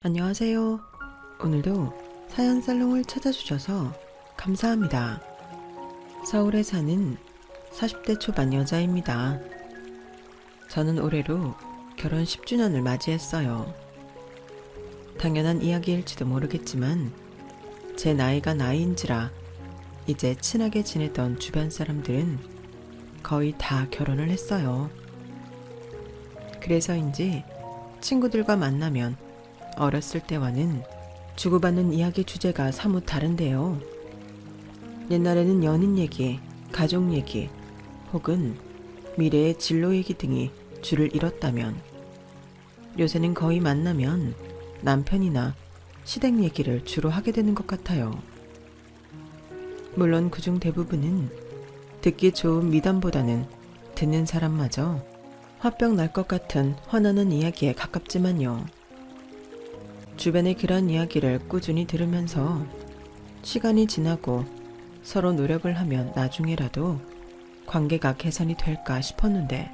안녕하세요. 오늘도 사연 살롱을 찾아주셔서 감사합니다. 서울에 사는 40대 초반 여자입니다. 저는 올해로 결혼 10주년을 맞이했어요. 당연한 이야기일지도 모르겠지만 제 나이가 나이인지라 이제 친하게 지내던 주변 사람들은 거의 다 결혼을 했어요. 그래서인지 친구들과 만나면 어렸을 때와는 주고받는 이야기 주제가 사뭇 다른데요. 옛날에는 연인 얘기, 가족 얘기, 혹은 미래의 진로 얘기 등이 줄을 이뤘다면 요새는 거의 만나면 남편이나 시댁 얘기를 주로 하게 되는 것 같아요. 물론 그중 대부분은 듣기 좋은 미담보다는 듣는 사람마저 화병 날 것 같은 화나는 이야기에 가깝지만요. 주변의 그런 이야기를 꾸준히 들으면서 시간이 지나고 서로 노력을 하면 나중에라도 관계가 개선이 될까 싶었는데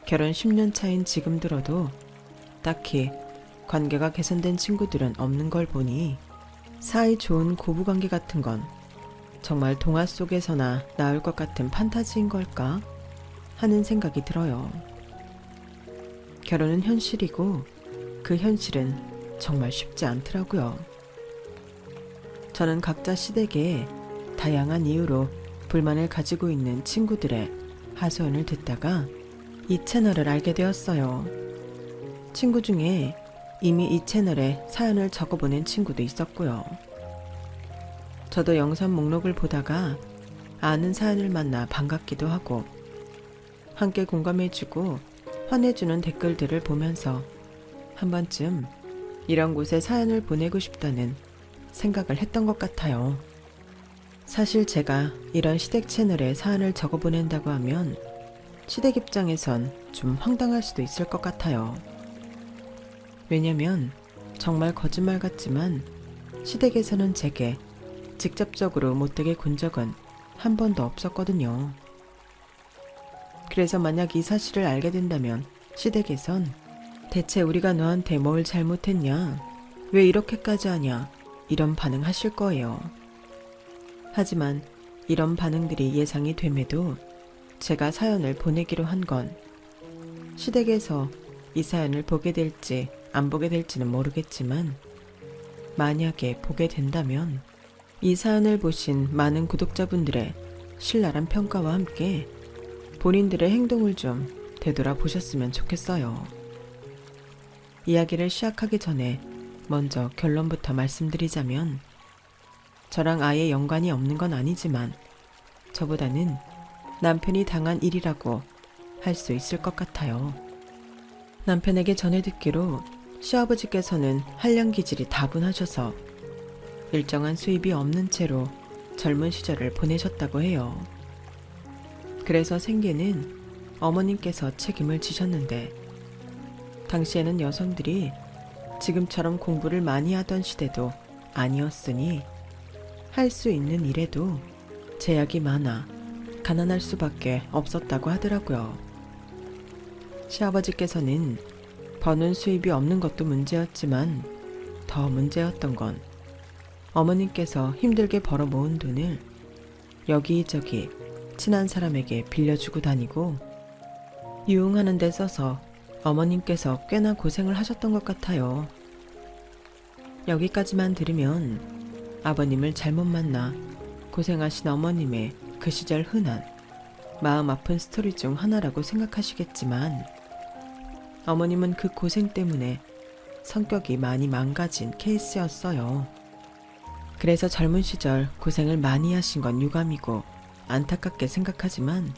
결혼 10년 차인 지금 들어도 딱히 관계가 개선된 친구들은 없는 걸 보니 사이 좋은 고부관계 같은 건 정말 동화 속에서나 나올 것 같은 판타지인 걸까 하는 생각이 들어요. 결혼은 현실이고 그 현실은 정말 쉽지 않더라고요. 저는 각자 시댁에 다양한 이유로 불만을 가지고 있는 친구들의 하소연을 듣다가 이 채널을 알게 되었어요. 친구 중에 이미 이 채널에 사연을 적어보낸 친구도 있었고요. 저도 영상 목록을 보다가 아는 사연을 만나 반갑기도 하고 함께 공감해주고 화내주는 댓글들을 보면서 한 번쯤 이런 곳에 사연을 보내고 싶다는 생각을 했던 것 같아요. 사실 제가 이런 시댁 채널에 사연을 적어 보낸다고 하면 시댁 입장에선 좀 황당할 수도 있을 것 같아요. 왜냐면 정말 거짓말 같지만 시댁에서는 제게 직접적으로 못되게 군 적은 한 번도 없었거든요. 그래서 만약 이 사실을 알게 된다면 시댁에선 대체 우리가 너한테 뭘 잘못했냐? 왜 이렇게까지 하냐? 이런 반응 하실 거예요. 하지만 이런 반응들이 예상이 됨에도 제가 사연을 보내기로 한 건 시댁에서 이 사연을 보게 될지 안 보게 될지는 모르겠지만 만약에 보게 된다면 이 사연을 보신 많은 구독자분들의 신랄한 평가와 함께 본인들의 행동을 좀 되돌아보셨으면 좋겠어요. 이야기를 시작하기 전에 먼저 결론부터 말씀드리자면 저랑 아예 연관이 없는 건 아니지만 저보다는 남편이 당한 일이라고 할 수 있을 것 같아요. 남편에게 전해 듣기로 시아버지께서는 한량 기질이 다분하셔서 일정한 수입이 없는 채로 젊은 시절을 보내셨다고 해요. 그래서 생계는 어머님께서 책임을 지셨는데 당시에는 여성들이 지금처럼 공부를 많이 하던 시대도 아니었으니 할 수 있는 일에도 제약이 많아 가난할 수밖에 없었다고 하더라고요. 시아버지께서는 버는 수입이 없는 것도 문제였지만 더 문제였던 건 어머님께서 힘들게 벌어 모은 돈을 여기저기 친한 사람에게 빌려주고 다니고 유흥하는 데 써서 어머님께서 꽤나 고생을 하셨던 것 같아요. 여기까지만 들으면 아버님을 잘못 만나 고생하신 어머님의 그 시절 흔한 마음 아픈 스토리 중 하나라고 생각하시겠지만 어머님은 그 고생 때문에 성격이 많이 망가진 케이스였어요. 그래서 젊은 시절 고생을 많이 하신 건 유감이고 안타깝게 생각하지만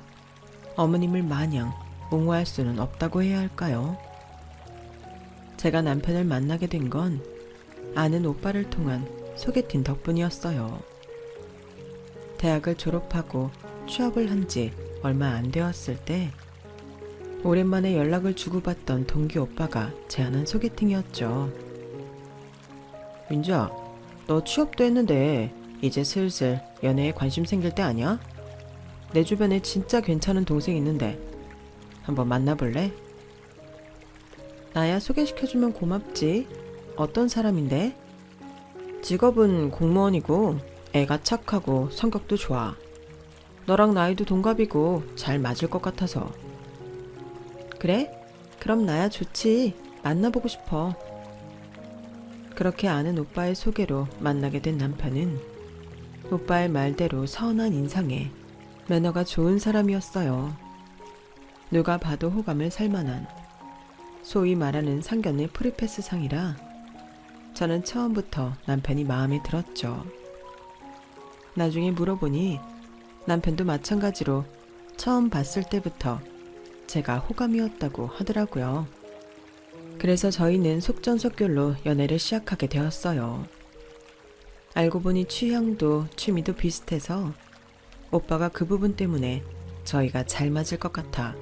어머님을 마냥 옹호할 수는 없다고 해야 할까요? 제가 남편을 만나게 된 건 아는 오빠를 통한 소개팅 덕분이었어요. 대학을 졸업하고 취업을 한 지 얼마 안 되었을 때 오랜만에 연락을 주고받던 동기 오빠가 제안한 소개팅이었죠. 민주야, 너 취업도 했는데 이제 슬슬 연애에 관심 생길 때 아니야? 내 주변에 진짜 괜찮은 동생 있는데 한번 만나볼래? 나야 소개시켜주면 고맙지. 어떤 사람인데? 직업은 공무원이고 애가 착하고 성격도 좋아. 너랑 나이도 동갑이고 잘 맞을 것 같아서. 그래? 그럼 나야 좋지. 만나보고 싶어. 그렇게 아는 오빠의 소개로 만나게 된 남편은 오빠의 말대로 선한 인상에 매너가 좋은 사람이었어요. 누가 봐도 호감을 살 만한, 소위 말하는 상견례 프리패스 상이라 저는 처음부터 남편이 마음에 들었죠. 나중에 물어보니 남편도 마찬가지로 처음 봤을 때부터 제가 호감이었다고 하더라고요. 그래서 저희는 속전속결로 연애를 시작하게 되었어요. 알고 보니 취향도 취미도 비슷해서 오빠가 그 부분 때문에 저희가 잘 맞을 것 같아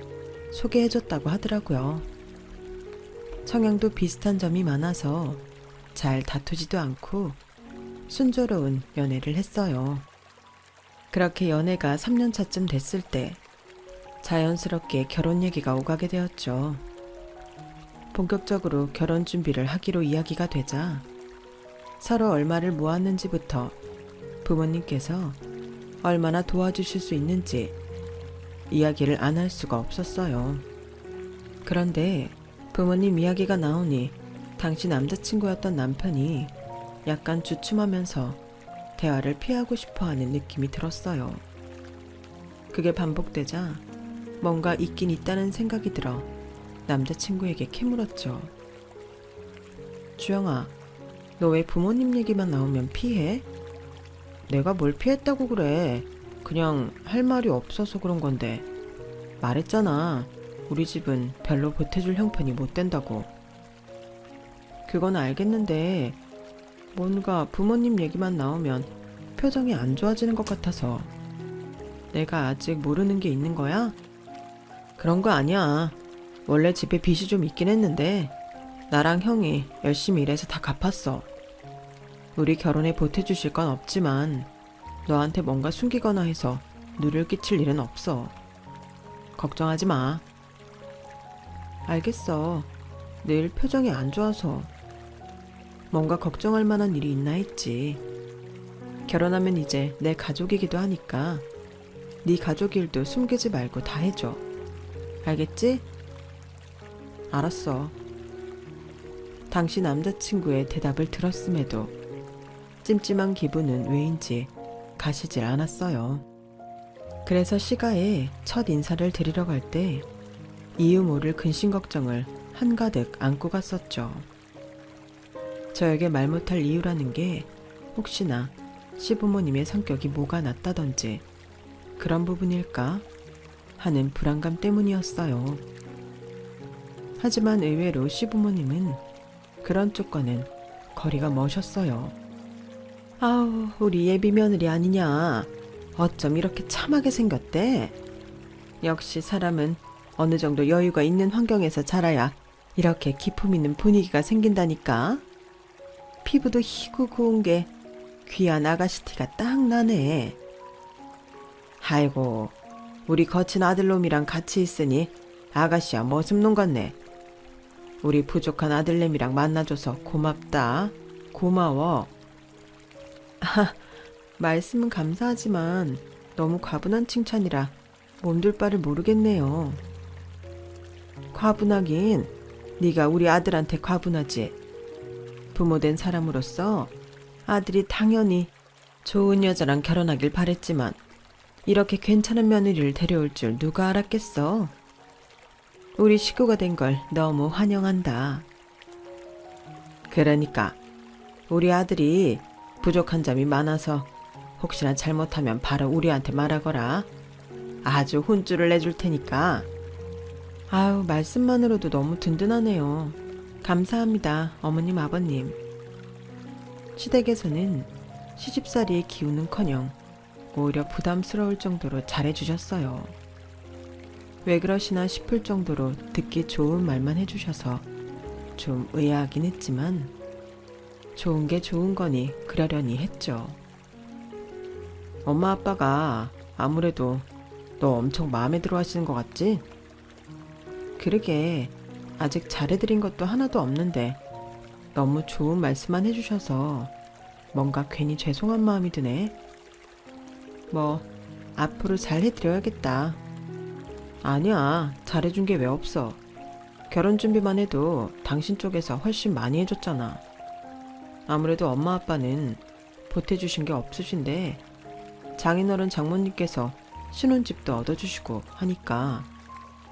소개해줬다고 하더라고요. 성향도 비슷한 점이 많아서 잘 다투지도 않고 순조로운 연애를 했어요. 그렇게 연애가 3년 차쯤 됐을 때 자연스럽게 결혼 얘기가 오가게 되었죠. 본격적으로 결혼 준비를 하기로 이야기가 되자 서로 얼마를 모았는지부터 부모님께서 얼마나 도와주실 수 있는지 이야기를 안 할 수가 없었어요. 그런데 부모님 이야기가 나오니 당시 남자친구였던 남편이 약간 주춤하면서 대화를 피하고 싶어하는 느낌이 들었어요. 그게 반복되자 뭔가 있긴 있다는 생각이 들어 남자친구에게 캐물었죠. 주영아, 너 왜 부모님 얘기만 나오면 피해? 내가 뭘 피했다고 그래. 그냥 할 말이 없어서 그런 건데. 말했잖아. 우리 집은 별로 보태줄 형편이 못 된다고. 그건 알겠는데 뭔가 부모님 얘기만 나오면 표정이 안 좋아지는 것 같아서. 내가 아직 모르는 게 있는 거야? 그런 거 아니야. 원래 집에 빚이 좀 있긴 했는데 나랑 형이 열심히 일해서 다 갚았어. 우리 결혼에 보태주실 건 없지만 너한테 뭔가 숨기거나 해서 누를 끼칠 일은 없어. 걱정하지 마. 알겠어. 늘 표정이 안 좋아서. 뭔가 걱정할 만한 일이 있나 했지. 결혼하면 이제 내 가족이기도 하니까 네 가족 일도 숨기지 말고 다 해줘. 알겠지? 알았어. 당시 남자친구의 대답을 들었음에도 찜찜한 기분은 왜인지 가시질 않았어요. 그래서 시가에 첫 인사를 드리러 갈 때 이유 모를 근심 걱정을 한가득 안고 갔었죠. 저에게 말 못할 이유라는 게 혹시나 시부모님의 성격이 뭐가 낫다던지 그런 부분일까 하는 불안감 때문이었어요. 하지만 의외로 시부모님은 그런 쪽과는 거리가 머셨어요. 아우, 우리 예비 며느리 아니냐. 어쩜 이렇게 참하게 생겼대? 역시 사람은 어느 정도 여유가 있는 환경에서 자라야 이렇게 기품 있는 분위기가 생긴다니까. 피부도 희고 고운 게 귀한 아가씨 티가 딱 나네. 아이고, 우리 거친 아들놈이랑 같이 있으니 아가씨야 머슴놈 같네. 우리 부족한 아들내미랑 만나줘서 고맙다. 고마워. 말씀은 감사하지만 너무 과분한 칭찬이라 몸둘 바를 모르겠네요. 과분하긴 네가 우리 아들한테 과분하지. 부모된 사람으로서 아들이 당연히 좋은 여자랑 결혼하길 바랬지만 이렇게 괜찮은 며느리를 데려올 줄 누가 알았겠어. 우리 식구가 된 걸 너무 환영한다. 그러니까 우리 아들이 부족한 점이 많아서 혹시나 잘못하면 바로 우리한테 말하거라. 아주 혼쭐을 내줄 테니까. 아유, 말씀만으로도 너무 든든하네요. 감사합니다, 어머님, 아버님. 시댁에서는 시집살이의 기운은커녕 오히려 부담스러울 정도로 잘해주셨어요. 왜 그러시나 싶을 정도로 듣기 좋은 말만 해주셔서 좀 의아하긴 했지만 좋은 게 좋은 거니 그러려니 했죠. 엄마 아빠가 아무래도 너 엄청 마음에 들어 하시는 것 같지? 그러게 아직 잘해드린 것도 하나도 없는데 너무 좋은 말씀만 해주셔서 뭔가 괜히 죄송한 마음이 드네. 뭐, 앞으로 잘 해드려야겠다. 아니야, 잘해준 게 왜 없어. 결혼 준비만 해도 당신 쪽에서 훨씬 많이 해줬잖아. 아무래도 엄마 아빠는 보태주신 게 없으신데 장인어른 장모님께서 신혼집도 얻어주시고 하니까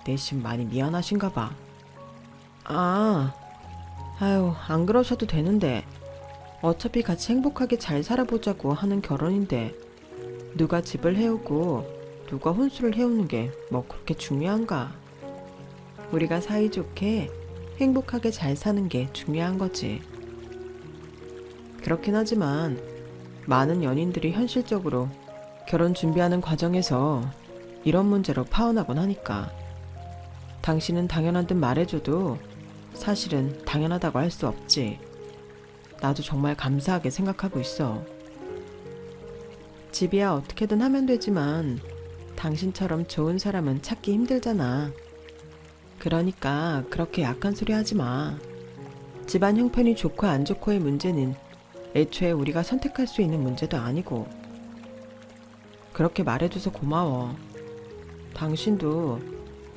내심 많이 미안하신가 봐. 아유, 안 그러셔도 되는데 어차피 같이 행복하게 잘 살아보자고 하는 결혼인데 누가 집을 해오고 누가 혼수를 해오는 게 뭐 그렇게 중요한가. 우리가 사이좋게 행복하게 잘 사는 게 중요한 거지. 그렇긴 하지만 많은 연인들이 현실적으로 결혼 준비하는 과정에서 이런 문제로 파혼하곤 하니까 당신은 당연한 듯 말해줘도 사실은 당연하다고 할 수 없지. 나도 정말 감사하게 생각하고 있어. 집이야 어떻게든 하면 되지만 당신처럼 좋은 사람은 찾기 힘들잖아. 그러니까 그렇게 약한 소리 하지 마. 집안 형편이 좋고 안 좋고의 문제는 애초에 우리가 선택할 수 있는 문제도 아니고. 그렇게 말해줘서 고마워. 당신도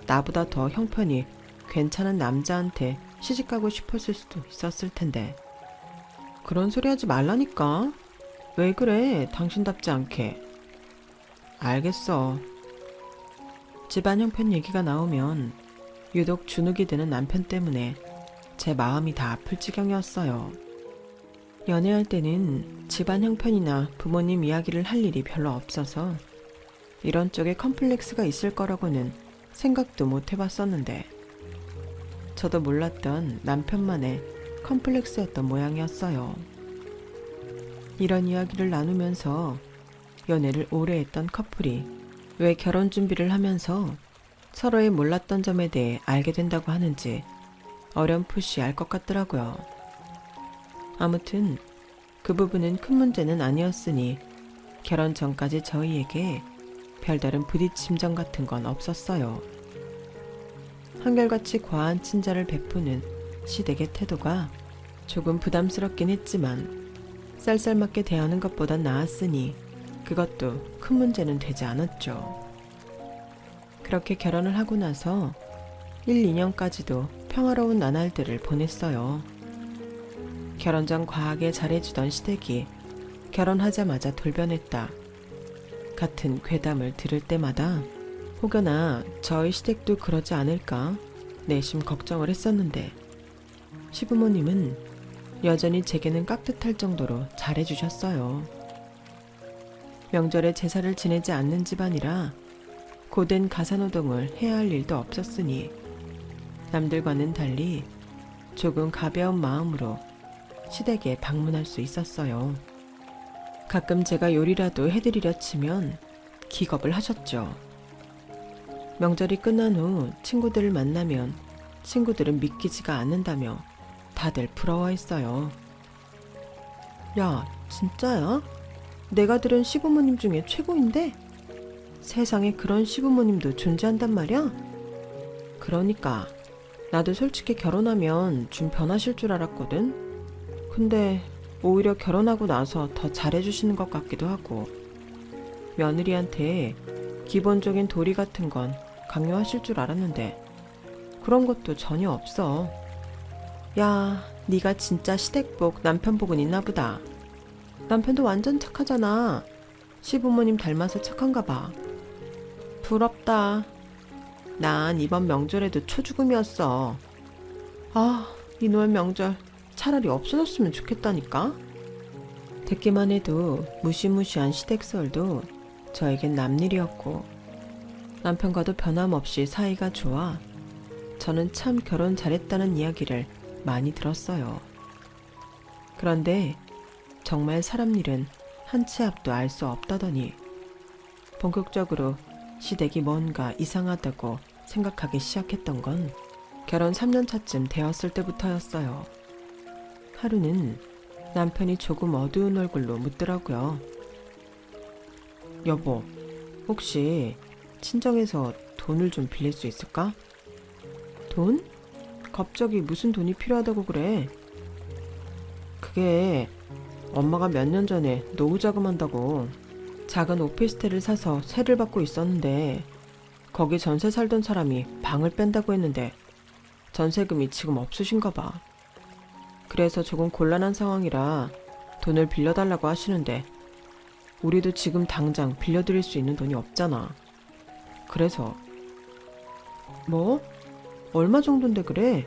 나보다 더 형편이 괜찮은 남자한테 시집가고 싶었을 수도 있었을 텐데. 그런 소리 하지 말라니까. 왜 그래, 당신답지 않게. 알겠어. 집안 형편 얘기가 나오면 유독 주눅이 드는 남편 때문에 제 마음이 다 아플 지경이었어요. 연애할 때는 집안 형편이나 부모님 이야기를 할 일이 별로 없어서 이런 쪽에 컴플렉스가 있을 거라고는 생각도 못 해봤었는데 저도 몰랐던 남편만의 컴플렉스였던 모양이었어요. 이런 이야기를 나누면서 연애를 오래 했던 커플이 왜 결혼 준비를 하면서 서로의 몰랐던 점에 대해 알게 된다고 하는지 어렴풋이 알 것 같더라고요. 아무튼 그 부분은 큰 문제는 아니었으니 결혼 전까지 저희에게 별다른 부딪힘점 같은 건 없었어요. 한결같이 과한 친절을 베푸는 시댁의 태도가 조금 부담스럽긴 했지만 쌀쌀맞게 대하는 것보단 나았으니 그것도 큰 문제는 되지 않았죠. 그렇게 결혼을 하고 나서 1, 2년까지도 평화로운 나날들을 보냈어요. 결혼 전 과하게 잘해주던 시댁이 결혼하자마자 돌변했다 같은 괴담을 들을 때마다 혹여나 저희 시댁도 그러지 않을까 내심 걱정을 했었는데 시부모님은 여전히 제게는 깍듯할 정도로 잘해주셨어요. 명절에 제사를 지내지 않는 집안이라 고된 가사노동을 해야 할 일도 없었으니 남들과는 달리 조금 가벼운 마음으로 시댁에 방문할 수 있었어요. 가끔 제가 요리라도 해드리려 치면 기겁을 하셨죠. 명절이 끝난 후 친구들을 만나면 친구들은 믿기지가 않는다며 다들 부러워했어요. 야, 진짜야? 내가 들은 시부모님 중에 최고인데? 세상에 그런 시부모님도 존재한단 말이야? 그러니까 나도 솔직히 결혼하면 좀 변하실 줄 알았거든? 근데 오히려 결혼하고 나서 더 잘해주시는 것 같기도 하고 며느리한테 기본적인 도리 같은 건 강요하실 줄 알았는데 그런 것도 전혀 없어. 야, 네가 진짜 시댁복 남편복은 있나 보다. 남편도 완전 착하잖아. 시부모님 닮아서 착한가 봐. 부럽다. 난 이번 명절에도 초죽음이었어. 아, 이놈의 명절 차라리 없어졌으면 좋겠다니까. 듣기만 해도 무시무시한 시댁설도 저에겐 남일이었고 남편과도 변함없이 사이가 좋아 저는 참 결혼 잘했다는 이야기를 많이 들었어요. 그런데 정말 사람 일은 한 치 앞도 알 수 없다더니 본격적으로 시댁이 뭔가 이상하다고 생각하기 시작했던 건 결혼 3년 차쯤 되었을 때부터였어요. 하루는 남편이 조금 어두운 얼굴로 묻더라고요. 여보, 혹시 친정에서 돈을 좀 빌릴 수 있을까? 돈? 갑자기 무슨 돈이 필요하다고 그래? 그게 엄마가 몇 년 전에 노후 자금한다고 작은 오피스텔을 사서 세를 받고 있었는데 거기 전세 살던 사람이 방을 뺀다고 했는데 전세금이 지금 없으신가 봐. 그래서 조금 곤란한 상황이라 돈을 빌려달라고 하시는데 우리도 지금 당장 빌려드릴 수 있는 돈이 없잖아. 그래서 뭐? 얼마 정도인데 그래?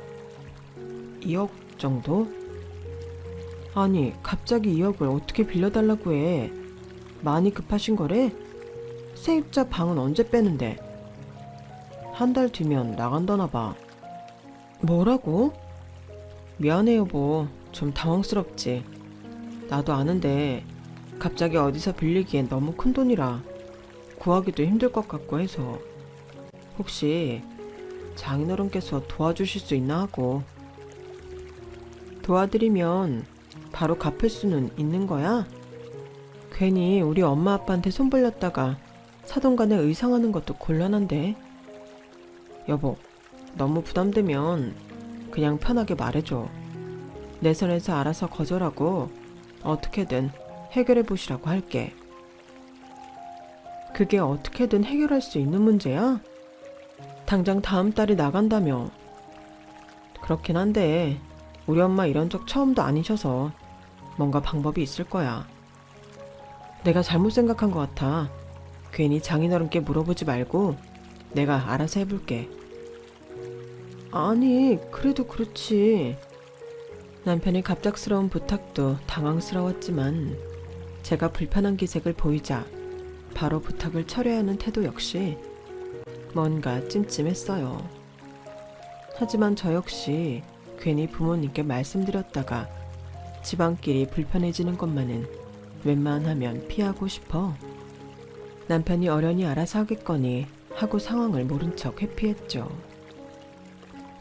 2억 정도? 아니 갑자기 2억을 어떻게 빌려달라고 해? 많이 급하신 거래? 세입자 방은 언제 빼는데? 한 달 뒤면 나간다나 봐. 뭐라고? 미안해 여보. 좀 당황스럽지. 나도 아는데 갑자기 어디서 빌리기엔 너무 큰 돈이라 구하기도 힘들 것 같고 해서 혹시 장인어른께서 도와주실 수 있나 하고. 도와드리면 바로 갚을 수는 있는 거야? 괜히 우리 엄마 아빠한테 손 벌렸다가 사돈간에 의상하는 것도 곤란한데. 여보, 너무 부담되면 그냥 편하게 말해줘. 내 선에서 알아서 거절하고 어떻게든 해결해 보시라고 할게. 그게 어떻게든 해결할 수 있는 문제야? 당장 다음 달에 나간다며. 그렇긴 한데 우리 엄마 이런 적 처음도 아니셔서 뭔가 방법이 있을 거야. 내가 잘못 생각한 것 같아. 괜히 장인어른께 물어보지 말고 내가 알아서 해볼게. 아니, 그래도 그렇지. 남편의 갑작스러운 부탁도 당황스러웠지만 제가 불편한 기색을 보이자 바로 부탁을 철회하는 태도 역시 뭔가 찜찜했어요. 하지만 저 역시 괜히 부모님께 말씀드렸다가 집안끼리 불편해지는 것만은 웬만하면 피하고 싶어 남편이 어련히 알아서 하겠거니 하고 상황을 모른 척 회피했죠.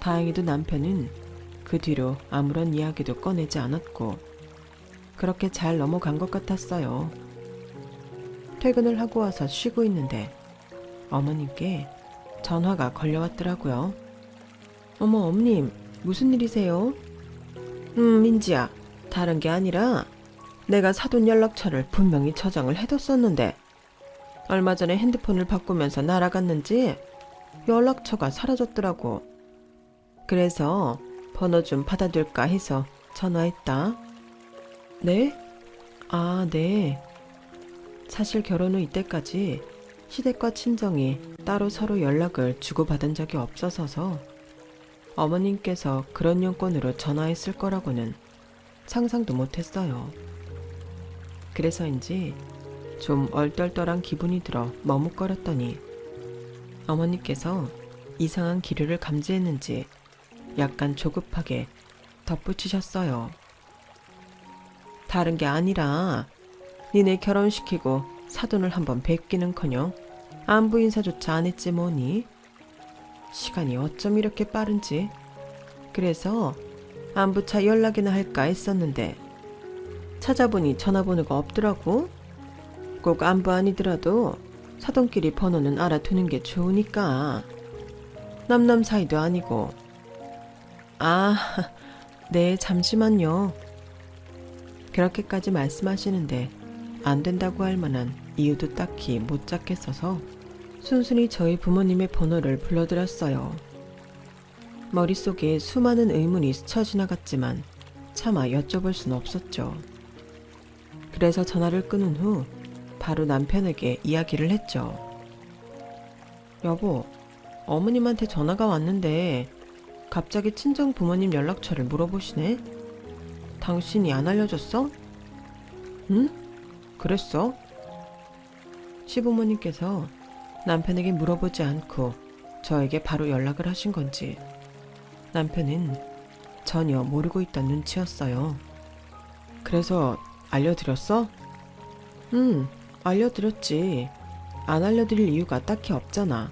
다행히도 남편은 그 뒤로 아무런 이야기도 꺼내지 않았고 그렇게 잘 넘어간 것 같았어요. 퇴근을 하고 와서 쉬고 있는데 어머님께 전화가 걸려왔더라고요. 어머 엄님, 무슨 일이세요? 민지야, 다른 게 아니라 내가 사돈 연락처를 분명히 저장을 해뒀었는데 얼마 전에 핸드폰을 바꾸면서 날아갔는지 연락처가 사라졌더라고. 그래서 번호 좀 받아둘까 해서 전화했다. 네? 아, 네. 사실 결혼 후 이때까지 시댁과 친정이 따로 서로 연락을 주고받은 적이 없어서서 어머님께서 그런 용건으로 전화했을 거라고는 상상도 못했어요. 그래서인지 좀 얼떨떨한 기분이 들어 머뭇거렸더니 어머니께서 이상한 기류를 감지했는지 약간 조급하게 덧붙이셨어요. 다른 게 아니라 니네 결혼시키고 사돈을 한번 뵙기는커녕 안부 인사조차 안 했지 뭐니. 시간이 어쩜 이렇게 빠른지. 그래서 안부차 연락이나 할까 했었는데 찾아보니 전화번호가 없더라고. 꼭 안부 아니더라도 사돈끼리 번호는 알아두는 게 좋으니까. 남남 사이도 아니고. 아, 네, 잠시만요. 그렇게까지 말씀하시는데 안 된다고 할 만한 이유도 딱히 못 찾겠어서 순순히 저희 부모님의 번호를 불러드렸어요. 머릿속에 수많은 의문이 스쳐 지나갔지만 차마 여쭤볼 순 없었죠. 그래서 전화를 끊은 후 바로 남편에게 이야기를 했죠. 여보, 어머님한테 전화가 왔는데 갑자기 친정 부모님 연락처를 물어보시네? 당신이 안 알려줬어? 응? 그랬어? 시부모님께서 남편에게 물어보지 않고 저에게 바로 연락을 하신 건지 남편은 전혀 모르고 있던 눈치였어요. 그래서 알려드렸어? 응, 알려드렸지. 안 알려드릴 이유가 딱히 없잖아.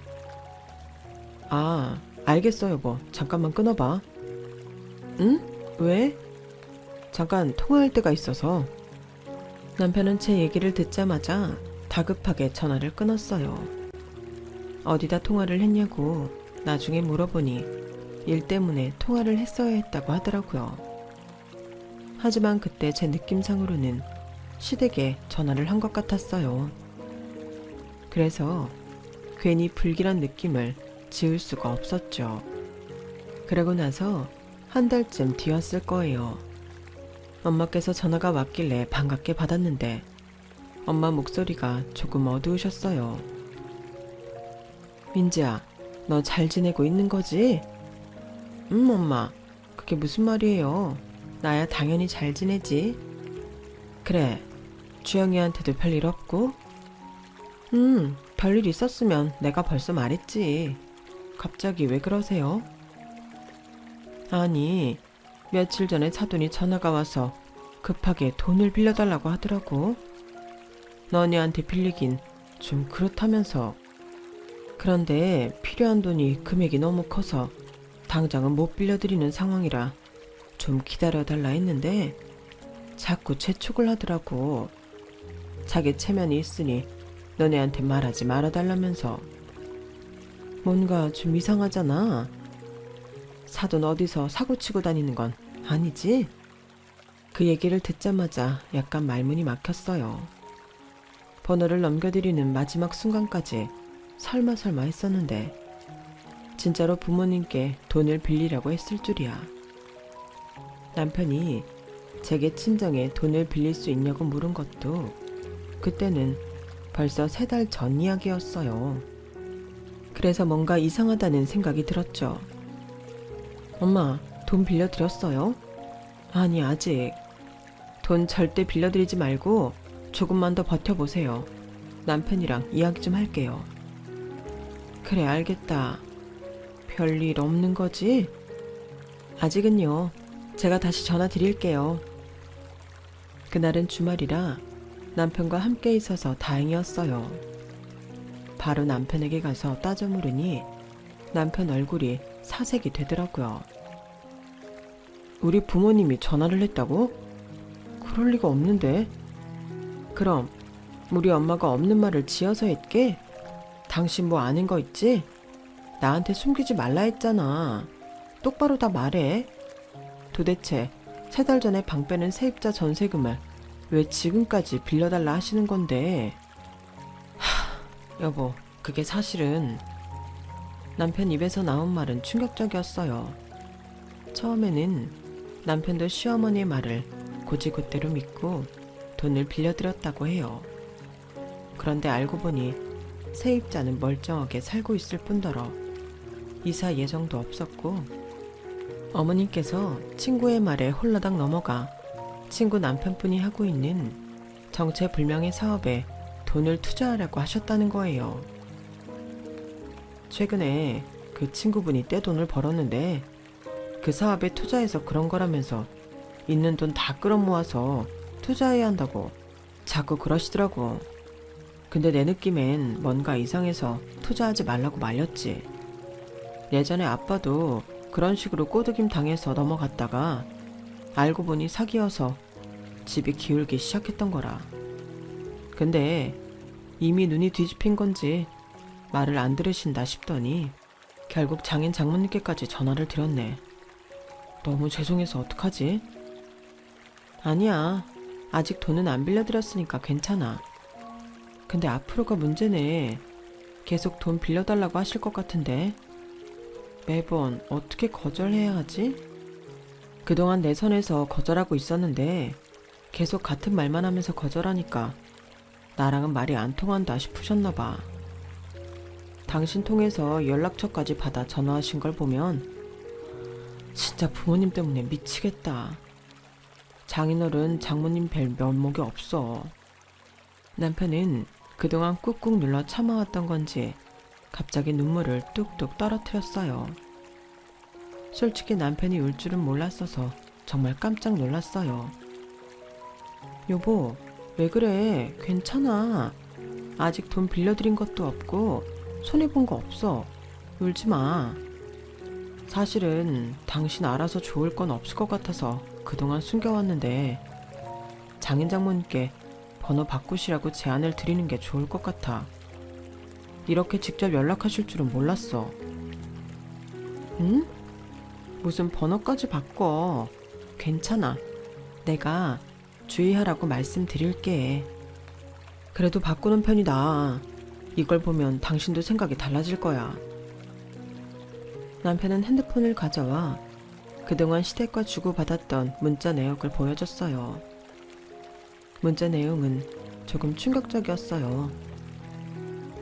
아, 알겠어 여보. 잠깐만 끊어봐. 응? 왜? 잠깐 통화할 때가 있어서. 남편은 제 얘기를 듣자마자 다급하게 전화를 끊었어요. 어디다 통화를 했냐고 나중에 물어보니 일 때문에 통화를 했어야 했다고 하더라고요. 하지만 그때 제 느낌상으로는 시댁에 전화를 한 것 같았어요. 그래서 괜히 불길한 느낌을 지울 수가 없었죠. 그러고 나서 한 달쯤 뒤였을 거예요. 엄마께서 전화가 왔길래 반갑게 받았는데 엄마 목소리가 조금 어두우셨어요. 민지야, 너 잘 지내고 있는 거지? 엄마. 그게 무슨 말이에요? 나야 당연히 잘 지내지. 그래, 주영이한테도 별일 없고? 별일 있었으면 내가 벌써 말했지. 갑자기 왜 그러세요? 아니, 며칠 전에 사돈이 전화가 와서 급하게 돈을 빌려달라고 하더라고. 너네한테 빌리긴 좀 그렇다면서. 그런데 필요한 돈이 금액이 너무 커서 당장은 못 빌려드리는 상황이라 좀 기다려달라 했는데 자꾸 재촉을 하더라고. 자기 체면이 있으니 너네한테 말하지 말아달라면서. 뭔가 좀 이상하잖아. 사돈 어디서 사고치고 다니는 건 아니지? 그 얘기를 듣자마자 약간 말문이 막혔어요. 번호를 넘겨드리는 마지막 순간까지 설마 했었는데 진짜로 부모님께 돈을 빌리려고 했을 줄이야. 남편이 제게 친정에 돈을 빌릴 수 있냐고 물은 것도 그때는 벌써 3달 전 이야기였어요. 그래서 뭔가 이상하다는 생각이 들었죠. 엄마, 돈 빌려드렸어요? 아니, 아직. 돈 절대 빌려드리지 말고 조금만 더 버텨보세요. 남편이랑 이야기 좀 할게요. 그래, 알겠다. 별일 없는 거지? 아직은요. 제가 다시 전화 드릴게요. 그날은 주말이라 남편과 함께 있어서 다행이었어요. 바로 남편에게 가서 따져 물으니 남편 얼굴이 사색이 되더라고요. 우리 부모님이 전화를 했다고? 그럴 리가 없는데. 그럼 우리 엄마가 없는 말을 지어서 했게? 당신 뭐 아는 거 있지? 나한테 숨기지 말라 했잖아. 똑바로 다 말해. 도대체 3달 전에 방 빼는 세입자 전세금을 왜 지금까지 빌려달라 하시는 건데. 여보, 그게 사실은. 남편 입에서 나온 말은 충격적이었어요. 처음에는 남편도 시어머니의 말을 곧이곧대로 믿고 돈을 빌려드렸다고 해요. 그런데 알고 보니 세입자는 멀쩡하게 살고 있을 뿐더러 이사 예정도 없었고, 어머님께서 친구의 말에 홀라당 넘어가 친구 남편분이 하고 있는 정체불명의 사업에 돈을 투자하라고 하셨다는 거예요. 최근에 그 친구분이 떼돈을 벌었는데 그 사업에 투자해서 그런 거라면서 있는 돈 다 끌어모아서 투자해야 한다고 자꾸 그러시더라고. 근데 내 느낌엔 뭔가 이상해서 투자하지 말라고 말렸지. 예전에 아빠도 그런 식으로 꼬드김 당해서 넘어갔다가 알고 보니 사기여서 집이 기울기 시작했던 거라. 근데 이미 눈이 뒤집힌 건지 말을 안 들으신다 싶더니 결국 장인 장모님께까지 전화를 드렸네. 너무 죄송해서 어떡하지? 아니야. 아직 돈은 안 빌려드렸으니까 괜찮아. 근데 앞으로가 문제네. 계속 돈 빌려달라고 하실 것 같은데. 매번 어떻게 거절해야 하지? 그동안 내 선에서 거절하고 있었는데 계속 같은 말만 하면서 거절하니까 나랑은 말이 안 통한다 싶으셨나 봐. 당신 통해서 연락처까지 받아 전화하신 걸 보면 진짜 부모님 때문에 미치겠다. 장인어른 장모님 뵐 면목이 없어. 남편은 그동안 꾹꾹 눌러 참아왔던 건지 갑자기 눈물을 뚝뚝 떨어뜨렸어요. 솔직히 남편이 울 줄은 몰랐어서 정말 깜짝 놀랐어요. 여보, 왜 그래? 괜찮아. 아직 돈 빌려드린 것도 없고 손해본 거 없어. 울지 마. 사실은 당신 알아서 좋을 건 없을 것 같아서 그동안 숨겨왔는데 장인 장모님께 번호 바꾸시라고 제안을 드리는 게 좋을 것 같아. 이렇게 직접 연락하실 줄은 몰랐어. 응? 무슨 번호까지 바꿔. 괜찮아. 내가 주의하라고 말씀드릴게. 그래도 바꾸는 편이 나아. 이걸 보면 당신도 생각이 달라질 거야. 남편은 핸드폰을 가져와 그동안 시댁과 주고받았던 문자 내역을 보여줬어요. 문자 내용은 조금 충격적이었어요.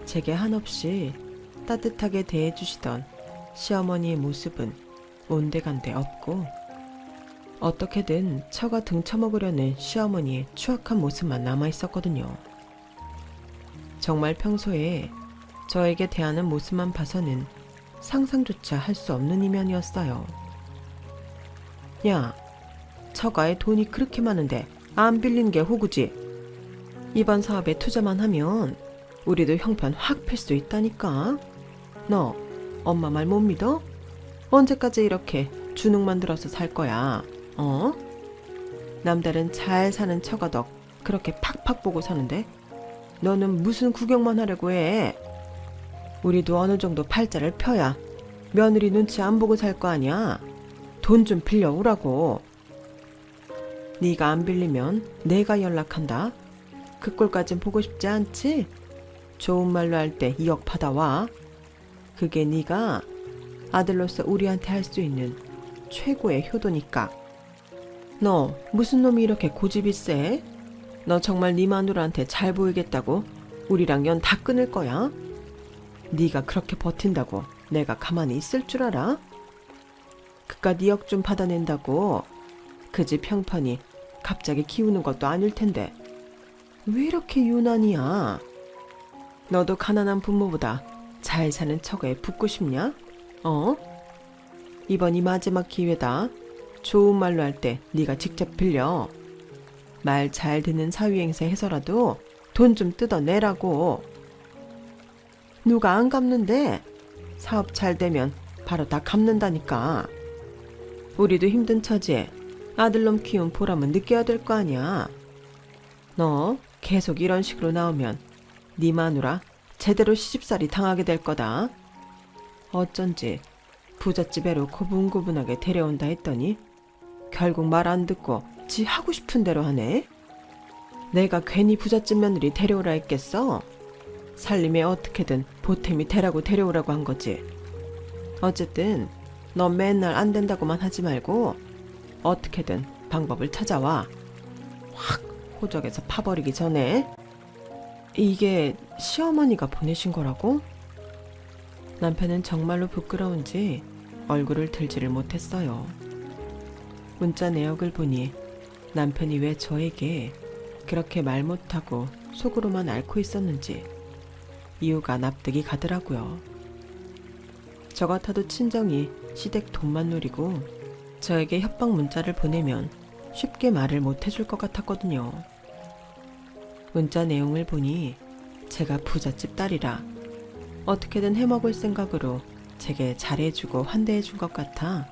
제게 한없이 따뜻하게 대해주시던 시어머니의 모습은 온데간데 없고 어떻게든 처가 등쳐먹으려는 시어머니의 추악한 모습만 남아있었거든요. 정말 평소에 저에게 대하는 모습만 봐서는 상상조차 할 수 없는 이면이었어요. 야, 처가에 돈이 그렇게 많은데 안 빌린 게 호구지. 이번 사업에 투자만 하면 우리도 형편 확 필 수 있다니까. 너 엄마 말 못 믿어? 언제까지 이렇게 주눅만 들어서 살 거야? 남들은 잘 사는 처가 덕 그렇게 팍팍 보고 사는데 너는 무슨 구경만 하려고 해? 우리도 어느 정도 팔자를 펴야 며느리 눈치 안 보고 살 거 아니야. 돈 좀 빌려오라고. 네가 안 빌리면 내가 연락한다. 그 꼴까진 보고 싶지 않지? 좋은 말로 할 때 2억 받아와. 그게 네가 아들로서 우리한테 할 수 있는 최고의 효도니까. 너 무슨 놈이 이렇게 고집이 세? 너 정말 네 마누라한테 잘 보이겠다고 우리랑 연 다 끊을 거야? 네가 그렇게 버틴다고 내가 가만히 있을 줄 알아? 그깟 2억 좀 받아낸다고 그 집 형편이 갑자기 기우는 것도 아닐 텐데 왜 이렇게 유난이야? 너도 가난한 부모보다 잘 사는 처가에 붙고 싶냐? 이번이 마지막 기회다. 좋은 말로 할 때 네가 직접 빌려. 말 잘 듣는 사위행세 해서라도 돈 좀 뜯어내라고. 누가 안 갚는데? 사업 잘 되면 바로 다 갚는다니까. 우리도 힘든 처지에 아들놈 키운 보람은 느껴야 될 거 아니야. 너 계속 이런 식으로 나오면 네 마누라 제대로 시집살이 당하게 될 거다. 어쩐지 부잣집애로 고분고분하게 데려온다 했더니 결국 말 안 듣고 지 하고 싶은 대로 하네. 내가 괜히 부잣집 며느리 데려오라 했겠어? 살림에 어떻게든 보탬이 되라고 데려오라고 한 거지. 어쨌든 너 맨날 안 된다고만 하지 말고 어떻게든 방법을 찾아와. 확 호적에서 파버리기 전에. 이게 시어머니가 보내신 거라고? 남편은 정말로 부끄러운지 얼굴을 들지를 못했어요. 문자 내역을 보니 남편이 왜 저에게 그렇게 말 못하고 속으로만 앓고 있었는지 이유가 납득이 가더라고요. 저 같아도 친정이 시댁 돈만 노리고 저에게 협박 문자를 보내면 쉽게 말을 못 해줄 것 같았거든요. 문자 내용을 보니 제가 부잣집 딸이라 어떻게든 해먹을 생각으로 제게 잘해주고 환대해준 것 같아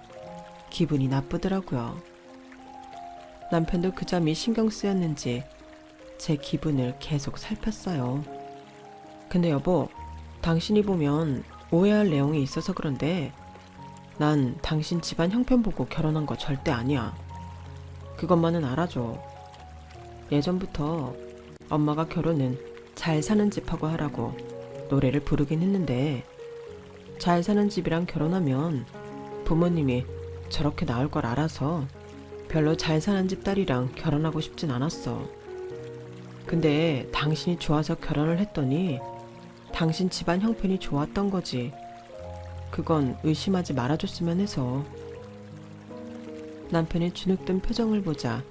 기분이 나쁘더라고요. 남편도 그 점이 신경 쓰였는지 제 기분을 계속 살폈어요. 근데 여보, 당신이 보면 오해할 내용이 있어서 그런데 난 당신 집안 형편 보고 결혼한 거 절대 아니야. 그것만은 알아줘. 예전부터 엄마가 결혼은 잘 사는 집하고 하라고 노래를 부르긴 했는데 잘 사는 집이랑 결혼하면 부모님이 저렇게 나올 걸 알아서 별로 잘 사는 집 딸이랑 결혼하고 싶진 않았어. 근데 당신이 좋아서 결혼을 했더니 당신 집안 형편이 좋았던 거지. 그건 의심하지 말아줬으면 해서. 남편의 주눅든 표정을 보자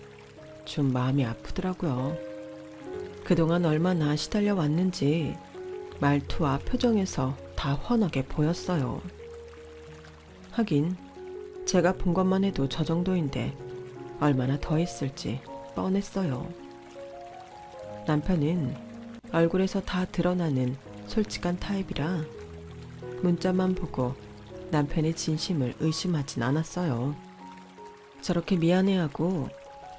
좀 마음이 아프더라고요. 그동안 얼마나 시달려 왔는지 말투와 표정에서 다 훤하게 보였어요. 하긴 제가 본 것만 해도 저 정도인데 얼마나 더 있을지 뻔했어요. 남편은 얼굴에서 다 드러나는 솔직한 타입이라 문자만 보고 남편의 진심을 의심하진 않았어요. 저렇게 미안해하고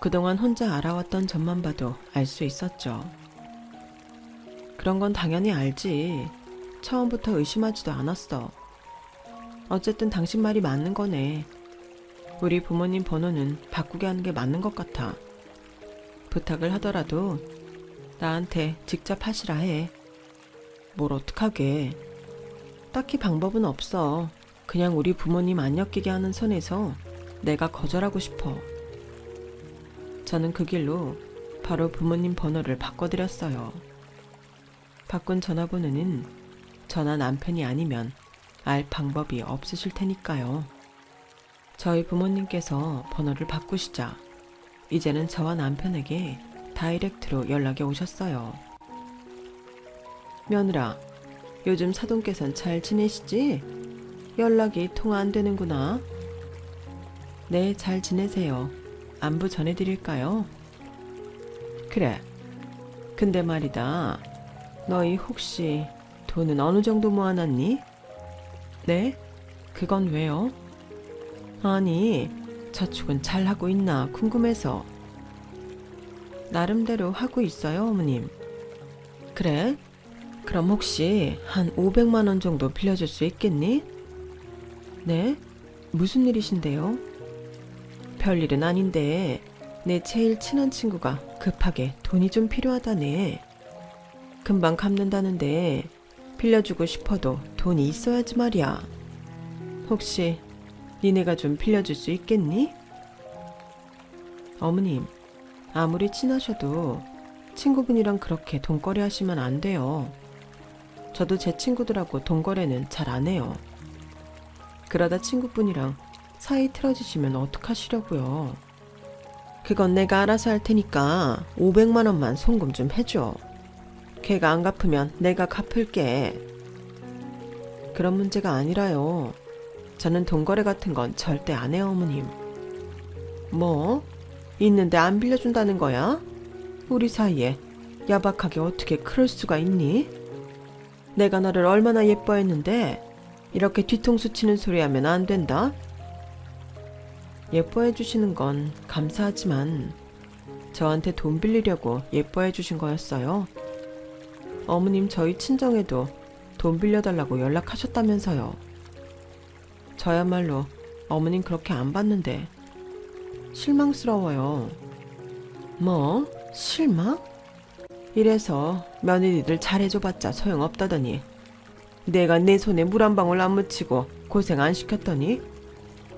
그동안 혼자 알아왔던 점만 봐도 알 수 있었죠. 그런 건 당연히 알지. 처음부터 의심하지도 않았어. 어쨌든 당신 말이 맞는 거네. 우리 부모님 번호는 바꾸게 하는 게 맞는 것 같아. 부탁을 하더라도 나한테 직접 하시라 해. 뭘 어떡하게. 딱히 방법은 없어. 그냥 우리 부모님 안 엮이게 하는 선에서 내가 거절하고 싶어. 저는 그 길로 바로 부모님 번호를 바꿔드렸어요. 바꾼 전화번호는 저나 남편이 아니면 알 방법이 없으실 테니까요. 저희 부모님께서 번호를 바꾸시자 이제는 저와 남편에게 다이렉트로 연락이 오셨어요. 며느라, 요즘 사돈께선 잘 지내시지? 연락이 통화 안 되는구나. 네, 잘 지내세요. 안부 전해드릴까요? 그래. 근데 말이다. 너희 혹시 돈은 어느 정도 모아놨니? 네? 그건 왜요? 아니, 저축은 잘 하고 있나 궁금해서. 나름대로 하고 있어요, 어머님. 그래? 그럼 혹시 한 500만 원 정도 빌려줄 수 있겠니? 네? 무슨 일이신데요? 별일은 아닌데 내 제일 친한 친구가 급하게 돈이 좀 필요하다네. 금방 갚는다는데 빌려주고 싶어도 돈이 있어야지 말이야. 혹시 니네가 좀 빌려줄 수 있겠니? 어머님, 아무리 친하셔도 친구분이랑 그렇게 돈거래 하시면 안 돼요. 저도 제 친구들하고 돈거래는 잘 안 해요. 그러다 친구분이랑 사이 틀어지시면 어떡하시려고요. 그건 내가 알아서 할 테니까 500만 원만 송금 좀 해줘. 걔가 안 갚으면 내가 갚을게. 그런 문제가 아니라요. 저는 돈거래 같은 건 절대 안 해요, 어머님. 뭐? 있는데 안 빌려준다는 거야? 우리 사이에 야박하게 어떻게 그럴 수가 있니? 내가 너를 얼마나 예뻐했는데 이렇게 뒤통수 치는 소리 하면 안 된다? 예뻐해 주시는 건 감사하지만 저한테 돈 빌리려고 예뻐해 주신 거였어요. 어머님 저희 친정에도 돈 빌려달라고 연락하셨다면서요. 저야말로 어머님 그렇게 안 받는데 실망스러워요. 뭐? 실망? 이래서 며느리들 잘해줘봤자 소용없다더니 내가 내 손에 물 한 방울 안 묻히고 고생 안 시켰더니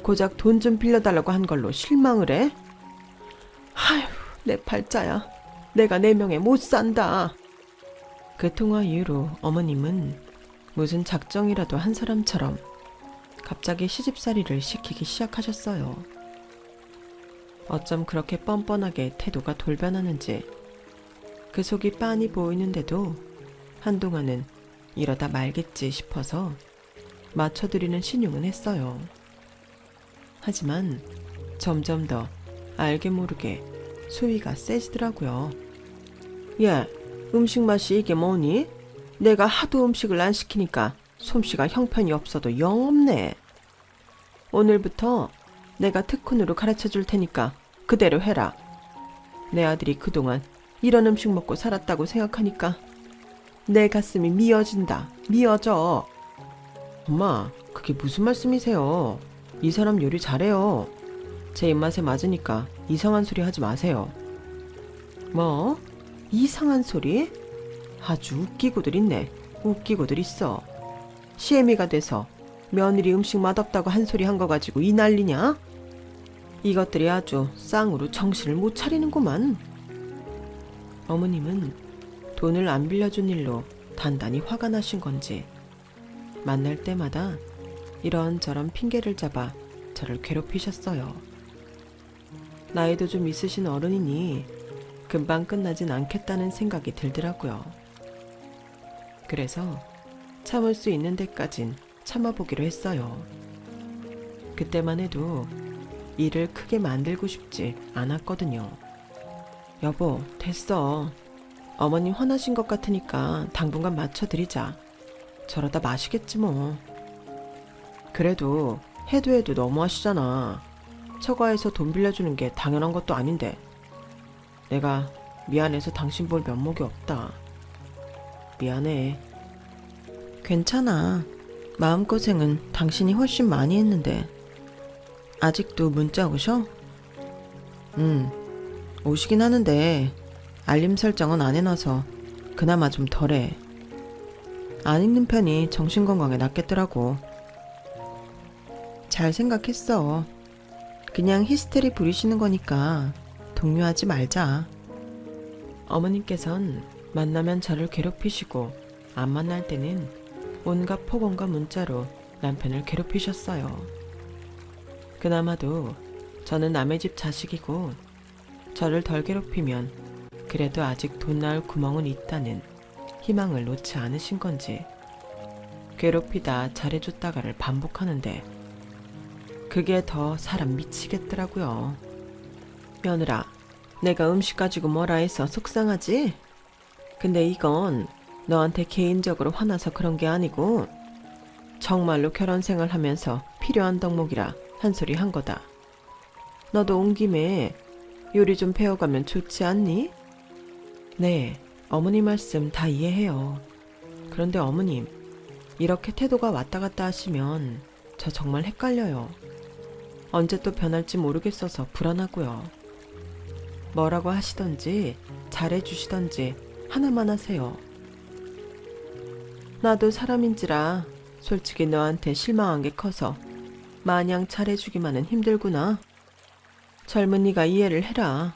고작 돈 좀 빌려달라고 한 걸로 실망을 해? 아휴, 내 팔자야. 내가 내 명에 못 산다. 그 통화 이후로 어머님은 무슨 작정이라도 한 사람처럼 갑자기 시집살이를 시키기 시작하셨어요. 어쩜 그렇게 뻔뻔하게 태도가 돌변하는지 그 속이 빤히 보이는데도 한동안은 이러다 말겠지 싶어서 맞춰드리는 신용은 했어요. 하지만 점점 더 알게 모르게 수위가 세지더라고요. 예, 음식 맛이 이게 뭐니? 내가 하도 음식을 안 시키니까 솜씨가 형편이 없어도 영 없네. 오늘부터 내가 특훈으로 가르쳐 줄 테니까 그대로 해라. 내 아들이 그동안 이런 음식 먹고 살았다고 생각하니까 내 가슴이 미어진다. 미어져. 엄마, 그게 무슨 말씀이세요? 이 사람 요리 잘해요. 제 입맛에 맞으니까 이상한 소리 하지 마세요. 뭐? 이상한 소리? 아주 웃기고들 있네. 웃기고들 있어. 시애미가 돼서 며느리 음식 맛없다고 한 소리 한 거 가지고 이 난리냐? 이것들이 아주 쌍으로 정신을 못 차리는구만. 어머님은 돈을 안 빌려준 일로 단단히 화가 나신 건지 만날 때마다 이런저런 핑계를 잡아 저를 괴롭히셨어요. 나이도 좀 있으신 어른이니 금방 끝나진 않겠다는 생각이 들더라고요. 그래서 참을 수 있는 데까진 참아보기로 했어요. 그때만 해도 일을 크게 만들고 싶지 않았거든요. 여보, 됐어. 어머님 화나신 것 같으니까 당분간 맞춰드리자. 저러다 마시겠지 뭐. 그래도 해도 너무하시잖아. 처가에서 돈 빌려주는 게 당연한 것도 아닌데. 내가 미안해서 당신 볼 면목이 없다. 미안해. 괜찮아. 마음고생은 당신이 훨씬 많이 했는데. 아직도 문자 오셔? 오시긴 하는데 알림 설정은 안 해놔서 그나마 좀 덜해. 안 읽는 편이 정신건강에 낫겠더라고. 잘 생각했어. 그냥 히스테리 부리시는 거니까 동요하지 말자. 어머님께선 만나면 저를 괴롭히시고 안 만날 때는 온갖 폭언과 문자로 남편을 괴롭히셨어요. 그나마도 저는 남의 집 자식이고 저를 덜 괴롭히면 그래도 아직 돈 나올 구멍은 있다는 희망을 놓지 않으신 건지 괴롭히다 잘해줬다가를 반복하는데 그게 더 사람 미치겠더라고요. 며느라, 내가 음식 가지고 뭐라 해서 속상하지? 근데 이건 너한테 개인적으로 화나서 그런 게 아니고 정말로 결혼 생활 하면서 필요한 덕목이라 한 소리 한 거다. 너도 온 김에 요리 좀 배워가면 좋지 않니? 네, 어머니 말씀 다 이해해요. 그런데 어머님, 이렇게 태도가 왔다 갔다 하시면 저 정말 헷갈려요. 언제 또 변할지 모르겠어서 불안하고요. 뭐라고 하시던지 잘해주시던지 하나만 하세요. 나도 사람인지라 솔직히 너한테 실망한 게 커서 마냥 잘해주기만은 힘들구나. 젊은이가 이해를 해라.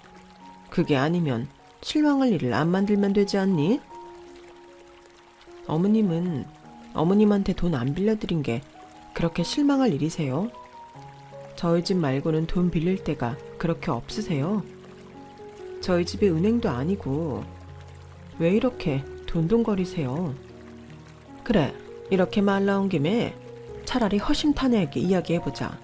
그게 아니면 실망할 일을 안 만들면 되지 않니? 어머님은 어머님한테 돈 안 빌려드린 게 그렇게 실망할 일이세요? 저희 집 말고는 돈 빌릴 데가 그렇게 없으세요? 저희 집이 은행도 아니고 왜 이렇게 돈돈거리세요? 그래, 이렇게 말 나온 김에 차라리 허심탄회하게 이야기해보자.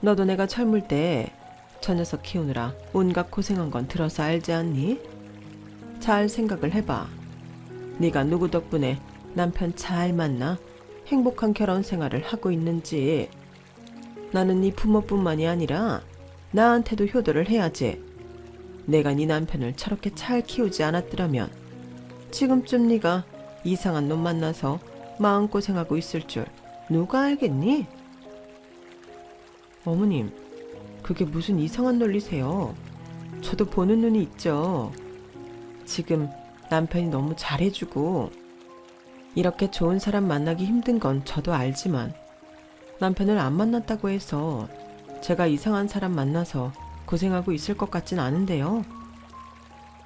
너도 내가 젊을 때 저 녀석 키우느라 온갖 고생한 건 들어서 알지 않니? 잘 생각을 해봐. 네가 누구 덕분에 남편 잘 만나 행복한 결혼 생활을 하고 있는지. 나는 네 부모뿐만이 아니라 나한테도 효도를 해야지. 내가 네 남편을 저렇게 잘 키우지 않았더라면 지금쯤 네가 이상한 놈 만나서 마음고생하고 있을 줄 누가 알겠니? 어머님, 그게 무슨 이상한 논리세요? 저도 보는 눈이 있죠. 지금 남편이 너무 잘해주고 이렇게 좋은 사람 만나기 힘든 건 저도 알지만 남편을 안 만났다고 해서 제가 이상한 사람 만나서 고생하고 있을 것 같진 않은데요.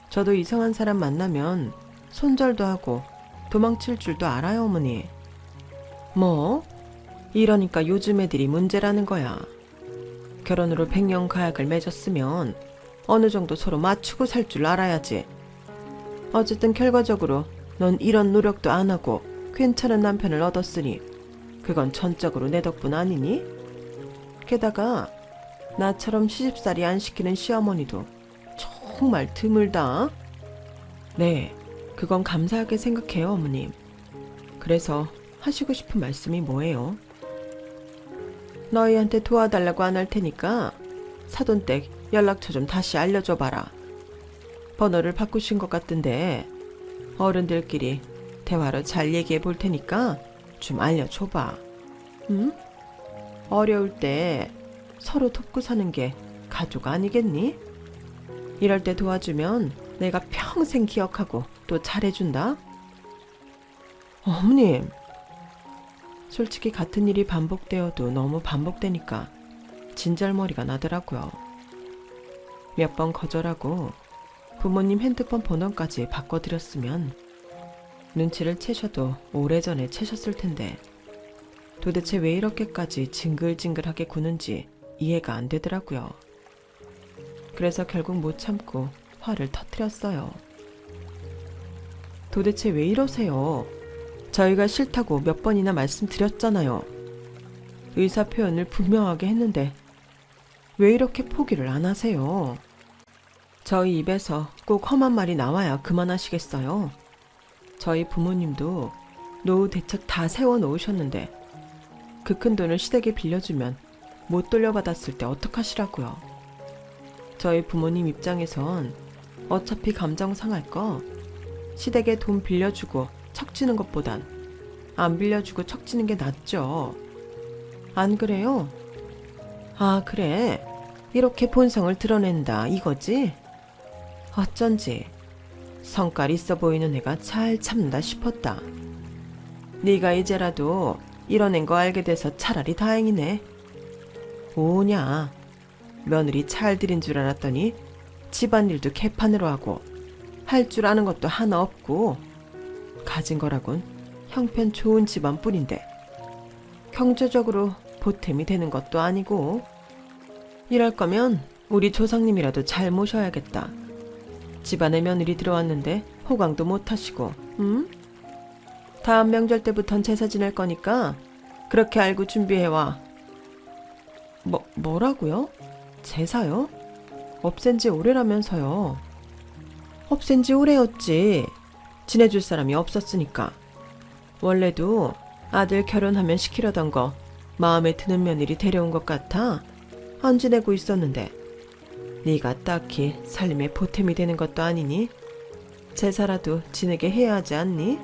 저도 이상한 사람 만나면 손절도 하고 도망칠 줄도 알아요, 어머니. 뭐? 이러니까 요즘 애들이 문제라는 거야. 결혼으로 100년 가약을 맺었으면 어느 정도 서로 맞추고 살 줄 알아야지. 어쨌든 결과적으로 넌 이런 노력도 안 하고 괜찮은 남편을 얻었으니 그건 전적으로 내 덕분 아니니? 게다가 나처럼 시집살이 안 시키는 시어머니도 정말 드물다. 네, 그건 감사하게 생각해요, 어머님. 그래서 하시고 싶은 말씀이 뭐예요? 너희한테 도와달라고 안 할 테니까 사돈댁 연락처 좀 다시 알려줘봐라. 번호를 바꾸신 것 같던데 어른들끼리 대화로 잘 얘기해 볼 테니까 좀 알려줘봐. 응? 어려울 때 서로 돕고 사는 게 가족 아니겠니? 이럴 때 도와주면 내가 평생 기억하고 또 잘해준다. 어머님, 솔직히 같은 일이 반복되어도 너무 반복되니까 진절머리가 나더라고요. 몇 번 거절하고 부모님 핸드폰 번호까지 바꿔드렸으면 눈치를 채셔도 오래전에 채셨을 텐데 도대체 왜 이렇게까지 징글징글하게 구는지 이해가 안 되더라고요. 그래서 결국 못 참고 화를 터뜨렸어요. 도대체 왜 이러세요? 저희가 싫다고 몇 번이나 말씀드렸잖아요. 의사 표현을 분명하게 했는데 왜 이렇게 포기를 안 하세요? 저희 입에서 꼭 험한 말이 나와야 그만하시겠어요? 저희 부모님도 노후 대책 다 세워놓으셨는데 그 큰 돈을 시댁에 빌려주면 못 돌려받았을 때 어떡하시라고요? 저희 부모님 입장에선 어차피 감정 상할 거 시댁에 돈 빌려주고 척지는 것보단 안 빌려주고 척지는 게 낫죠. 안 그래요? 아, 그래. 이렇게 본성을 드러낸다 이거지? 어쩐지 성깔 있어 보이는 애가 잘 참는다 싶었다. 네가 이제라도 이뤄낸 거 알게 돼서 차라리 다행이네. 뭐냐, 며느리 잘 들인 줄 알았더니 집안일도 개판으로 하고 할 줄 아는 것도 하나 없고 가진 거라곤 형편 좋은 집안뿐인데 경제적으로 보탬이 되는 것도 아니고. 이럴 거면 우리 조상님이라도 잘 모셔야겠다. 집안에 며느리 들어왔는데 호강도 못 하시고, 응? 다음 명절 때부턴 제사 지낼 거니까 그렇게 알고 준비해와. 뭐라고요? 제사요? 없앤 지 오래라면서요. 없앤 지 오래였지. 지내줄 사람이 없었으니까. 원래도 아들 결혼하면 시키려던 거 마음에 드는 며느리 데려온 것 같아 안 지내고 있었는데, 네가 딱히 살림에 보탬이 되는 것도 아니니 제사라도 지내게 해야 하지 않니?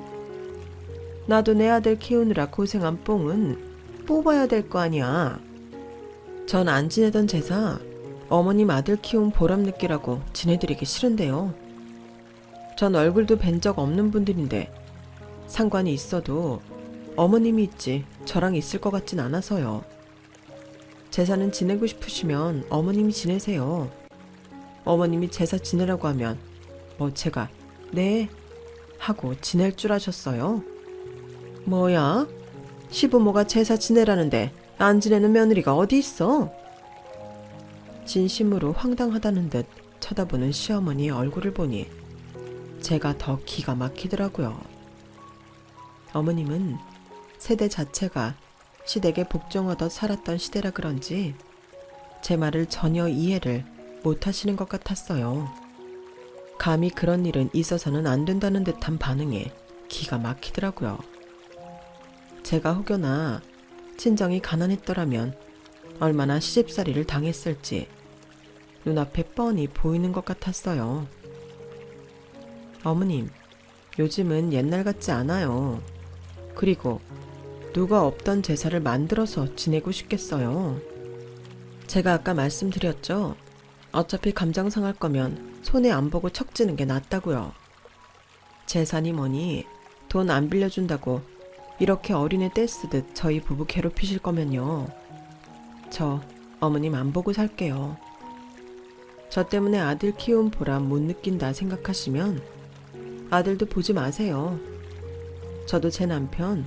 나도 내 아들 키우느라 고생한 뽕은 뽑아야 될 거 아니야. 전 안 지내던 제사 어머님 아들 키운 보람 느끼라고 지내드리기 싫은데요. 전 얼굴도 뵌 적 없는 분들인데 상관이 있어도 어머님이 있지 저랑 있을 것 같진 않아서요. 제사는 지내고 싶으시면 어머님이 지내세요. 어머님이 제사 지내라고 하면 뭐 제가 네 하고 지낼 줄 아셨어요? 뭐야? 시부모가 제사 지내라는데 안 지내는 며느리가 어디 있어? 진심으로 황당하다는 듯 쳐다보는 시어머니의 얼굴을 보니 제가 더 기가 막히더라고요. 어머님은 세대 자체가 시댁에 복종하듯 살았던 시대라 그런지 제 말을 전혀 이해를 못 하시는 것 같았어요. 감히 그런 일은 있어서는 안 된다는 듯한 반응에 기가 막히더라고요. 제가 혹여나 친정이 가난했더라면 얼마나 시집살이를 당했을지 눈앞에 뻔히 보이는 것 같았어요. 어머님, 요즘은 옛날 같지 않아요. 그리고 누가 없던 제사를 만들어서 지내고 싶겠어요. 제가 아까 말씀드렸죠. 어차피 감정 상할 거면 손해 안 보고 척지는 게 낫다고요. 재산이 뭐니 돈 안 빌려준다고 이렇게 어린애 떼쓰듯 저희 부부 괴롭히실 거면요. 저 어머님 안 보고 살게요. 저 때문에 아들 키운 보람 못 느낀다 생각하시면 아들도 보지 마세요. 저도 제 남편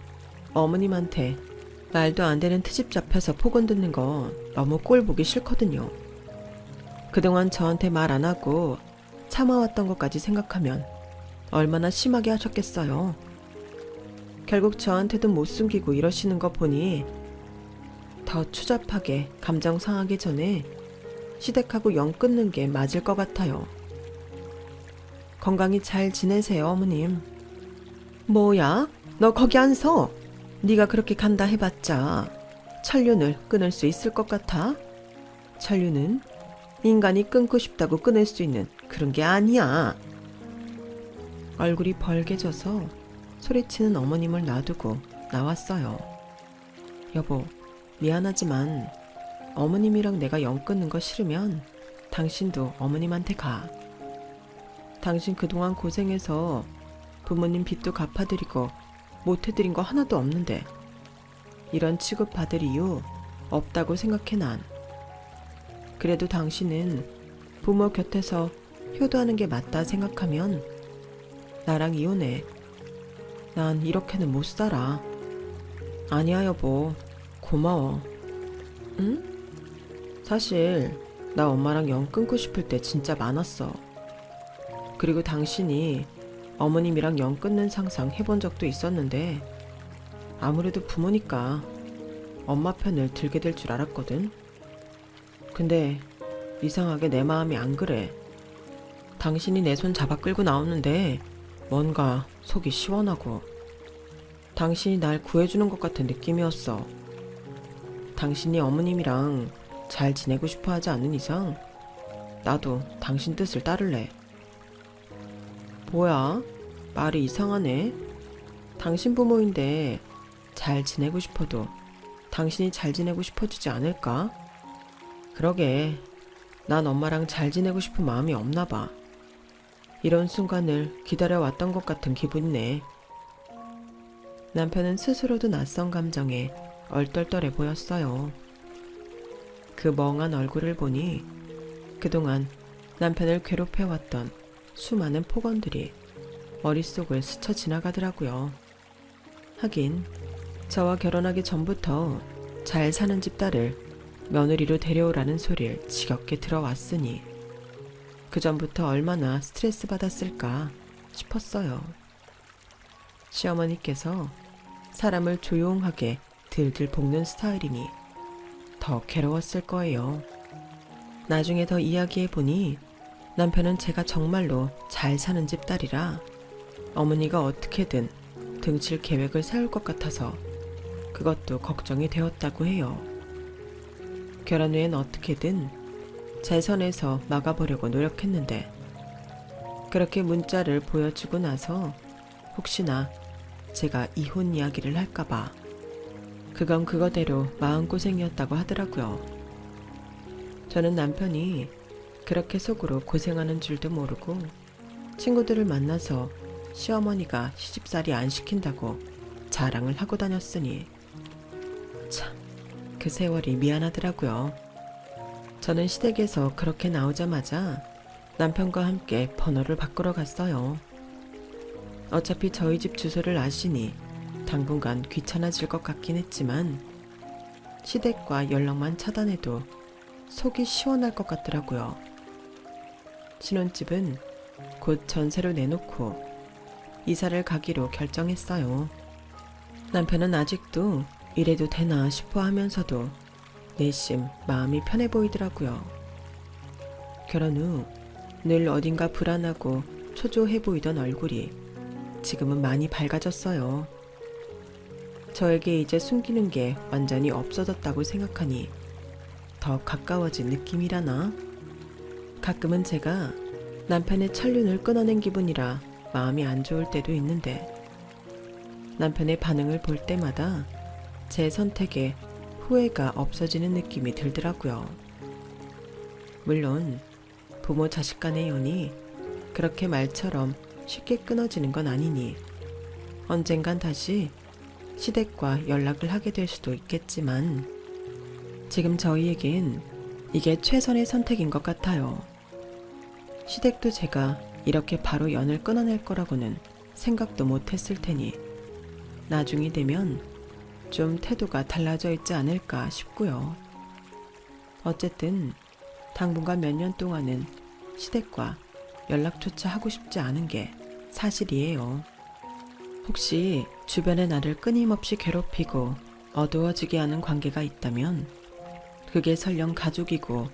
어머님한테 말도 안 되는 트집 잡혀서 폭언 듣는 거 너무 꼴 보기 싫거든요. 그동안 저한테 말 안 하고 참아왔던 것까지 생각하면 얼마나 심하게 하셨겠어요. 결국 저한테도 못 숨기고 이러시는 거 보니 더 추잡하게 감정 상하기 전에 시댁하고 영 끊는 게 맞을 것 같아요. 건강히 잘 지내세요, 어머님. 뭐야? 너 거기 안 서? 네가 그렇게 간다 해봤자 천륜을 끊을 수 있을 것 같아? 천륜은 인간이 끊고 싶다고 끊을 수 있는 그런 게 아니야. 얼굴이 벌개져서 소리치는 어머님을 놔두고 나왔어요. 여보, 미안하지만 어머님이랑 내가 영 끊는 거 싫으면 당신도 어머님한테 가. 당신 그동안 고생해서 부모님 빚도 갚아드리고 못해드린 거 하나도 없는데 이런 취급받을 이유 없다고 생각해 난. 그래도 당신은 부모 곁에서 효도하는 게 맞다 생각하면 나랑 이혼해. 난 이렇게는 못 살아. 아니야 여보, 고마워. 응? 사실 나 엄마랑 영 끊고 싶을 때 진짜 많았어. 그리고 당신이 어머님이랑 영 끊는 상상 해본 적도 있었는데 아무래도 부모니까 엄마 편을 들게 될 줄 알았거든. 근데 이상하게 내 마음이 안 그래. 당신이 내 손 잡아 끌고 나오는데 뭔가 속이 시원하고 당신이 날 구해주는 것 같은 느낌이었어. 당신이 어머님이랑 잘 지내고 싶어 하지 않는 이상 나도 당신 뜻을 따를래. 뭐야? 말이 이상하네. 당신 부모인데 잘 지내고 싶어도 당신이 잘 지내고 싶어지지 않을까? 그러게, 난 엄마랑 잘 지내고 싶은 마음이 없나 봐. 이런 순간을 기다려왔던 것 같은 기분이네. 남편은 스스로도 낯선 감정에 얼떨떨해 보였어요. 그 멍한 얼굴을 보니 그동안 남편을 괴롭혀왔던 수많은 폭언들이 머릿속을 스쳐 지나가더라고요. 하긴 저와 결혼하기 전부터 잘 사는 집 딸을 며느리로 데려오라는 소리를 지겹게 들어왔으니 그 전부터 얼마나 스트레스 받았을까 싶었어요. 시어머니께서 사람을 조용하게 들들 볶는 스타일이니 더 괴로웠을 거예요. 나중에 더 이야기해보니 남편은 제가 정말로 잘 사는 집 딸이라 어머니가 어떻게든 등칠 계획을 세울 것 같아서 그것도 걱정이 되었다고 해요. 결혼 후엔 어떻게든 제 선에서 막아보려고 노력했는데 그렇게 문자를 보여주고 나서 혹시나 제가 이혼 이야기를 할까봐 그건 그거대로 마음고생이었다고 하더라고요. 저는 남편이 그렇게 속으로 고생하는 줄도 모르고 친구들을 만나서 시어머니가 시집살이 안 시킨다고 자랑을 하고 다녔으니 참, 그 세월이 미안하더라고요. 저는 시댁에서 그렇게 나오자마자 남편과 함께 번호를 바꾸러 갔어요. 어차피 저희 집 주소를 아시니 당분간 귀찮아질 것 같긴 했지만 시댁과 연락만 차단해도 속이 시원할 것 같더라고요. 신혼집은 곧 전세로 내놓고 이사를 가기로 결정했어요. 남편은 아직도 이래도 되나 싶어 하면서도 내심 마음이 편해 보이더라고요. 결혼 후 늘 어딘가 불안하고 초조해 보이던 얼굴이 지금은 많이 밝아졌어요. 저에게 이제 숨기는 게 완전히 없어졌다고 생각하니 더 가까워진 느낌이라나? 가끔은 제가 남편의 천륜을 끊어낸 기분이라 마음이 안 좋을 때도 있는데 남편의 반응을 볼 때마다 제 선택에 후회가 없어지는 느낌이 들더라고요. 물론 부모 자식 간의 연이 그렇게 말처럼 쉽게 끊어지는 건 아니니 언젠간 다시 시댁과 연락을 하게 될 수도 있겠지만 지금 저희에겐 이게 최선의 선택인 것 같아요. 시댁도 제가 이렇게 바로 연을 끊어낼 거라고는 생각도 못 했을 테니 나중이 되면 좀 태도가 달라져 있지 않을까 싶고요. 어쨌든 당분간 몇 년 동안은 시댁과 연락조차 하고 싶지 않은 게 사실이에요. 혹시 주변에 나를 끊임없이 괴롭히고 어두워지게 하는 관계가 있다면 그게 설령 가족이고